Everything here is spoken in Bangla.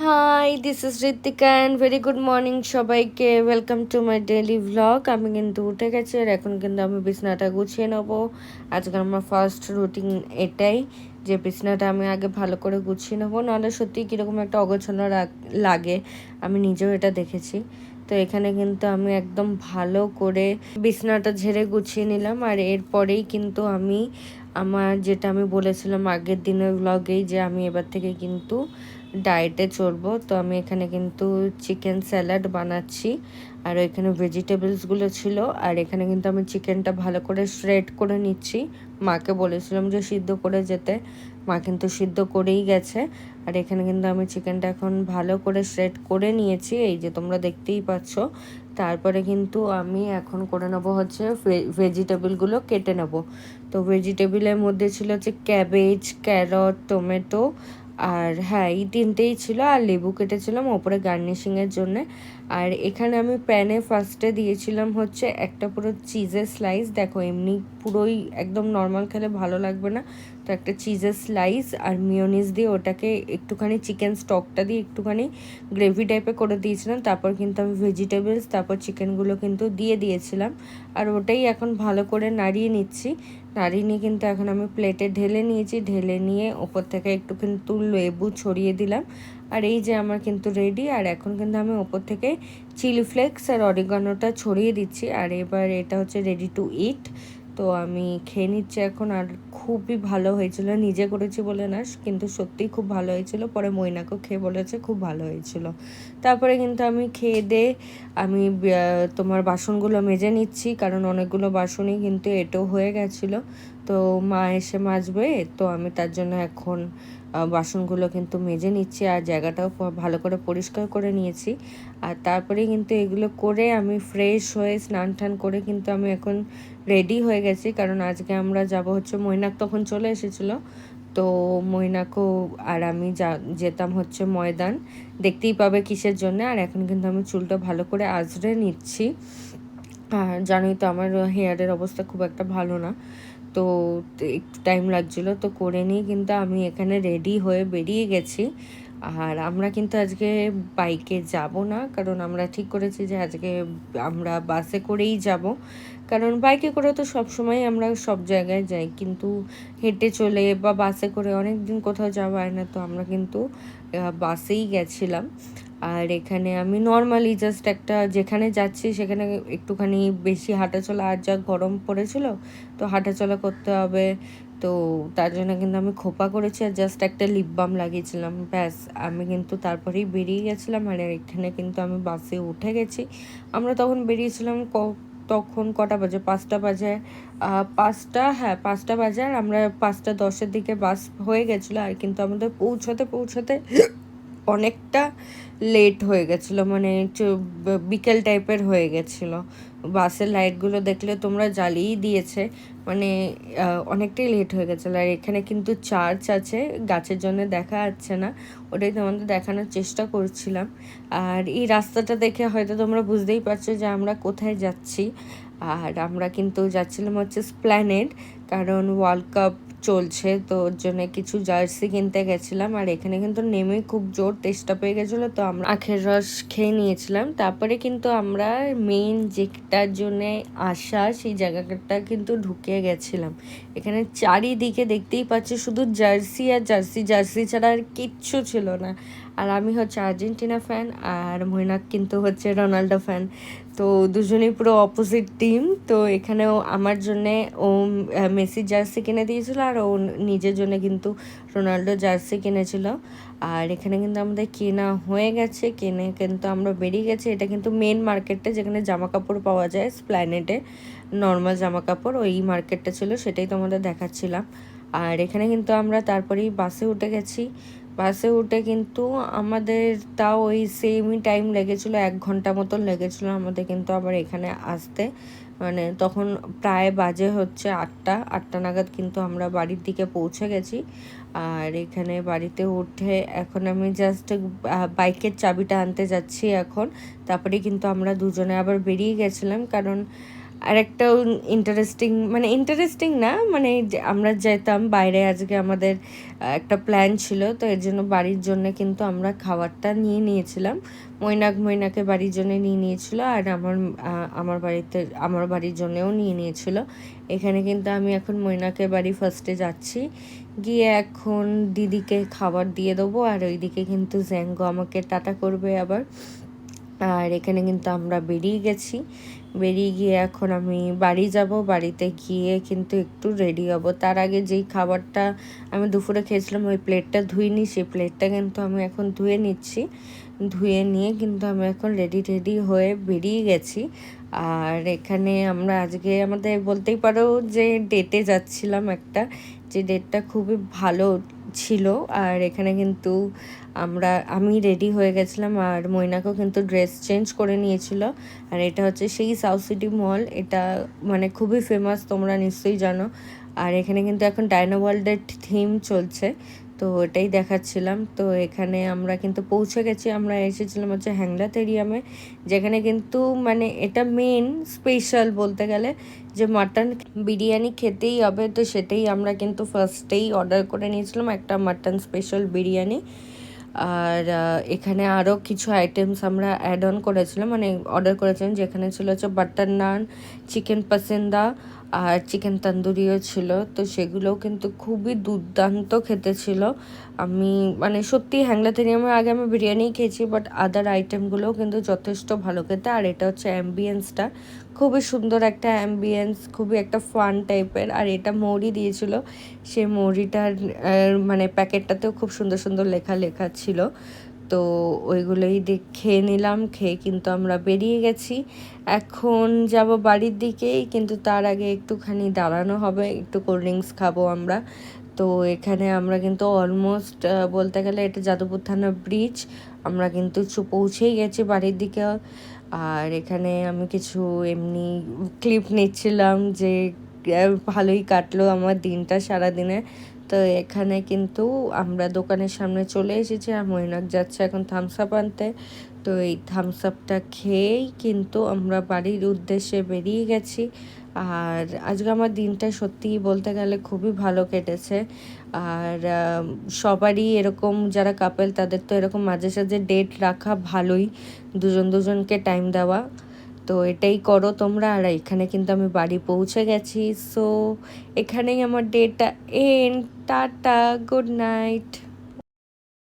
High, this is Ritika and very good morning সবাইকে। Welcome to my daily vlog. আমি কিন্তু উঠে গেছি আর এখন কিন্তু আমি বিছনাটা গুছিয়ে নেবো। আজকে আমার ফার্স্ট রুটিন এটাই যে বিছনাটা আমি আগে ভালো করে গুছিয়ে নেবো, নাহলে সত্যি কীরকম একটা অগোছালো লাগে। আমি নিজেও এটা দেখেছি। তো এখানে কিন্তু আমি একদম ভালো করে বিছনাটা ঝেড়ে গুছিয়ে নিলাম। আর এরপরেই কিন্তু আমি যেটা আমি বলেছিলাম আগের দিনের ভ্লগেই, যে আমি এবার থেকে কিন্তু ডায়েটে চলবো। তো আমি এখানে কিন্তু চিকেন স্যালাড বানাচ্ছি আর এখানে ভেজিটেবলসগুলো ছিল। আর এখানে কিন্তু আমি চিকেনটা ভালো করে শ্রেড করে নিচ্ছি। মাকে বলেছিলাম যে সিদ্ধ করে যেতে, মা কিন্তু সিদ্ধ করেই গেছে। আর এখানে কিন্তু আমি চিকেনটা এখন ভালো করে শ্রেড করে নিয়েছি, এই যে তোমরা দেখতেই পাচ্ছ। তারপরে কিন্তু আমি এখন করে নেবো হচ্ছে ভেজিটেবলগুলো কেটে নেব। তো ভেজিটেবলের মধ্যে ছিল হচ্ছে ক্যাবেজ, ক্যারট, টমেটো, আর হ্যাঁ এই তিনটেই ছিল। আর লেবু কেটেছিলাম ওপরে গার্নিশিংয়ের জন্য। আর এখানে আমি প্যানে ফার্স্টে দিয়েছিলাম হচ্ছে একটা পুরো চিজের স্লাইস। দেখো এমনি পুরোই একদম নর্মাল খেলে ভালো লাগবে না, তো একটা চিজের স্লাইস আর মিওনিজ দিয়ে ওটাকে একটুখানি চিকেন স্টকটা দিয়ে একটুখানি গ্রেভি টাইপে করে দিয়েছিলাম। তারপর কিন্তু আমি ভেজিটেবলস তারপর চিকেনগুলো কিন্তু দিয়ে দিয়েছিলাম। আর ওটাই এখন ভালো করে নাড়িয়ে নিচ্ছি। নাড়িয়ে নিয়ে কিন্তু এখন আমি প্লেটে ঢেলে নিয়েছি। ঢেলে নিয়ে ওপর থেকে একটু কিন্তু লেবু ছড়িয়ে দিলাম। আর এই যে আমার কিন্তু রেডি। আর এখন কিন্তু আমি ওপর থেকে চিলি ফ্লেক্স আর অরিগানোটা ছড়িয়ে দিচ্ছি। আর এবার এটা হচ্ছে রেডি টু ইট। তো আমি খেয়ে নিচ্ছি এখন। আর খুবই ভালো হয়েছিল, নিজে করেছি বলে না, কিন্তু সত্যিই খুব ভালো হয়েছিল। পরে মৈনাকেও খেয়ে বলেছে খুব ভালো হয়েছিল। তারপরে কিন্তু আমি খেয়ে দিয়ে আমি তোমার বাসনগুলো মেজে নিচ্ছি, কারণ অনেকগুলো বাসনই কিন্তু এঁটো হয়ে গেছিলো। তো মা এসে মাজবে, তো আমি তার জন্য এখন বাসনগুলো কিন্তু মেজে নিচ্ছি। আর জায়গাটাও ভালো করে পরিষ্কার করে নিয়েছি। আর তারপরে কিন্তু এগুলো করে আমি ফ্রেশ হয়ে স্নান টান করে কিন্তু আমি এখন রেডি হয়ে গেছি, কারণ আজকে আমরা যাব হচ্ছে, মৈনাক তখন চলে এসেছিলো। তো মৈনাকও আর আমি যেতাম হচ্ছে ময়দান, দেখতেই পাবে কিসের জন্য। আর এখন কিন্তু আমি চুলটা ভালো করে আঁচড়ে নিচ্ছি। আর জানোই তো আমার হেয়ারের অবস্থা খুব একটা ভালো না, তো একটু টাইম লাগছিলো। তো করে নিয়ে কিন্তু আমি এখানে রেডি হয়ে বেরিয়ে গেছি। আর আমরা কিন্তু আজকে বাইকে যাব না, কারণ আমরা ঠিক করেছি যে আজকে আমরা বাসে করেই যাব। কারণ বাইকে করে তো সব সময় আমরা সব জায়গায় যাই, কিন্তু হেঁটে চলে বা বাসে করে অনেক দিন কোথাও যাওয়া হয় না। তো আমরা কিন্তু বাসেই গেছিলাম। আর এখানে আমি নর্মালি জাস্ট একটা, যেখানে যাচ্ছি সেখানে একটুখানি বেশি হাঁটাচলা, আর যা গরম পড়েছিল তো হাঁটাচলা করতে হবে, তো তার জন্য কিন্তু আমি খোপা করেছি আর জাস্ট একটা লিপ বাম লাগিয়েছিলাম, ব্যাস। আমি কিন্তু তারপরেই বেরিয়ে গেছিলাম। আর এখানে কিন্তু আমি বাসে উঠে গেছি। আমরা তখন বেরিয়েছিলাম তখন কটা বাজে, 5টা বাজে, 5টা, হ্যাঁ 5টা বাজে। আর আমরা 5টা 10-এর দিকে বাস হয়ে গেছিলো। আর কিন্তু আমাদের পৌঁছাতে অনেকটা লেট হয়ে গেছিলো, মানে বিকেল টাইপের হয়ে গেছিলো। বাসের লাইটগুলো দেখলে তোমরা জ্বালিয়েই দিয়েছে, মানে অনেকটাই লেট হয়ে গেছিলো। আর এখানে কিন্তু চার্চ আছে, গাছের জন্য দেখা যাচ্ছে না, ওটাই তোমাদের দেখানোর চেষ্টা করছিলাম। আর এই রাস্তাটা দেখে হয়তো তোমরা বুঝতেই পারছো যে আমরা কোথায় যাচ্ছি। আর আমরা কিন্তু যাচ্ছিলাম হচ্ছে স্প্ল্যানেড, কারণ ওয়ার্ল্ড কাপ চলছে, তো ওর জন্য কিছু জার্সি কিনতে গেছিলাম। আর এখানে কিন্তু নেমে খুব জোর তেষ্টা পেয়ে গেছিলো, তো আমরা আখের রস খেয়ে নিয়েছিলাম। তারপরে কিন্তু আমরা মেইন যেটার জন্যে আসা সেই জায়গাটা কিন্তু ঢুকে গেছিলাম। এখানে চারিদিকে দেখতেই পাচ্ছি শুধু জার্সি আর জার্সি, জার্সি ছাড়া আর কিচ্ছু ছিল না। আর আমি হচ্ছে আর্জেন্টিনা ফ্যান, আর মৈনাক কিন্তু হচ্ছে রোনাল্ডো ফ্যান। তো দুজনেই পুরো অপোজিট টিম। তো এখানেও আমার জন্যে ও মেসির জার্সি কিনে দিয়েছিল, আর ও নিজের জন্য কিন্তু রোনাল্ডো জার্সি কিনেছিল। আর এখানে কিন্তু আমাদের কেনা হয়ে গেছে, কিনে কিন্তু আমরা বেরিয়ে গেছি। এটা কিন্তু মেন মার্কেটটা, যেখানে জামা কাপড় পাওয়া যায় স্প্ল্যানেডে, নর্মাল জামা কাপড়, ওই মার্কেটটা ছিল, সেটাই তোমাদের দেখাচ্ছিলাম। আর এখানে কিন্তু আমরা তারপরেই বাসে উঠে গেছি। বাসে উঠে কিন্তু আমাদের তাও ওই সেমই টাইম লেগেছিলো, 1 ঘন্টা মতন লেগেছিলো আমাদের কিন্তু আবার এখানে আসতে। মানে তখন প্রায় বাজে হচ্ছে 8টা নাগাদ কিন্তু আমরা বাড়ির দিকে পৌঁছে গেছি। আর এখানে বাড়িতে উঠে এখন আমি জাস্ট বাইকের চাবিটা আনতে যাচ্ছি এখন। তারপরে কিন্তু আমরা দুজনে আবার বেরিয়ে গেছিলাম, কারণ আর একটাও ইন্টারেস্টিং না, মানে আমরা যেতাম বাইরে, আজকে আমাদের একটা প্ল্যান ছিল, তো এর জন্য বাড়ির জন্য কিন্তু আমরা খাবারটা নিয়ে নিয়েছিলাম। মৈনাকে বাড়ির জন্য নিয়ে নিয়েছিল, আর আমার বাড়ির জন্যও নিয়ে নিয়েছিল। এখানে কিন্তু আমি এখন মৈনাকে বাড়ি ফার্স্টে যাচ্ছি, গিয়ে এখন দিদিকে খাবার দিয়ে দেবো, আর ওইদিকে কিন্তু জ্যাঙ্গো আমাকে টাটা করবে আবার। আর এখানে কিন্তু আমরা বেরিয়ে গিয়ে এখন আমি বাড়ি যাব, বাড়িতে গিয়ে কিন্তু একটু রেডি হব। তার আগে যেই খাবারটা আমি দুপুরে খেয়েছিলাম ওই প্লেটটা ধুইনি, সেই প্লেটটা কিন্তু আমি এখন ধুয়ে নিচ্ছি। ধুয়ে নিয়ে কিন্তু আমি এখন রেডি হয়ে বেরিয়ে গেছি। আর এখানে আমরা আজকে আমাদের বলতেই পারো যে ডেটে যাচ্ছিলাম একটা, যে ডেটটা খুবই ভালো ছিল। আর এখানে কিন্তু আমি রেডি হয়ে গেছিলাম, আর মৈনাকেও কিন্তু ড্রেস চেঞ্জ করে নিয়েছিল। আর এটা হচ্ছে সেই সাউথ সিটি মল, এটা মানে খুবই ফেমাস, তোমরা নিশ্চয়ই জানো। আর এখানে কিন্তু এখন ডায়নো ওয়ার্ল্ডের থিম চলছে, তো এটাই দেখাচ্ছিলাম। তো এখানে আমরা কিন্তু পৌঁছে গেছি, আমরা এসেছিলাম হচ্ছে হ্যাংলাতেরিয়ামে, যেখানে কিন্তু মানে এটা মেন স্পেশাল বলতে গেলে, যে মাটন বিরিয়ানি খেতেই হবে, তো সেটাই আমরা কিন্তু ফার্স্টেই অর্ডার করে নিয়েছিলাম, একটা মাটন স্পেশাল বিরিয়ানি। আর এখানে আরও কিছু আইটেমস আমরা অ্যাড অন করেছিলাম, মানে অর্ডার করেছিলাম, যেখানে ছিল হচ্ছে বাটার নান, চিকেন পাসিন্দা আর চিকেন তন্দুরিও ছিল। তো সেগুলোও কিন্তু খুবই দুর্দান্ত খেতে ছিল। আমি মানে সত্যি হ্যাংলাথেরিয়ামের আগে আমি বিরিয়ানি খেয়েছি, বাট আদার আইটেমগুলোও কিন্তু যথেষ্ট ভালো খেতে। আর এটা হচ্ছে অ্যাম্বিয়েন্সটা, খুবই সুন্দর একটা অ্যাম্বিয়েন্স, খুবই একটা ফান টাইপের। আর এটা মৌরি দিয়েছিল, সেই মৌরিটার মানে প্যাকেটটাতেও খুব সুন্দর লেখা ছিল। তো ওইগুলোই খেয়ে নিলাম, খেয়ে কিন্তু আমরা বেরিয়ে গেছি। এখন যাব বাড়ির দিকেই, কিন্তু তার আগে একটুখানি দাঁড়ানো হবে, একটু কোল্ড ড্রিঙ্কস খাবো আমরা। তো এখানে আমরা কিন্তু অলমোস্ট বলতে গেলে এটা যাদবপুর থানা ব্রিজ, আমরা কিন্তু পৌঁছেই গেছি বাড়ির দিকে। আর এখানে আমি কিছু এমনি ক্লিপ নিচ্ছিলাম, যে ভালোই কাটলো আমার দিনটা সারাদিনে। তো এখানে কিন্তু আমরা দোকানের সামনে চলে এসেছি, আর মৈনাক যাচ্ছে এখন থামস আপ আনতে। তো এই থামস আপটা খেয়েই কিন্তু আমরা বাড়ির উদ্দেশ্যে বেরিয়ে গেছি। আর আজকে আমার দিনটা সত্যিই বলতে গেলে খুবই ভালো কেটেছে। আর সবারই এরকম, যারা কাপেল তাদের তো এরকম মাঝে সাঝে ডেট রাখা ভালোই, দুজনকে টাইম দেওয়া। তো এটাই করো তোমরা। আর এখানে কিন্তু আমি বাড়ি পৌঁছে গেছি, সো এখানেই আমার ডেটটা এন্ড। Tata, good night.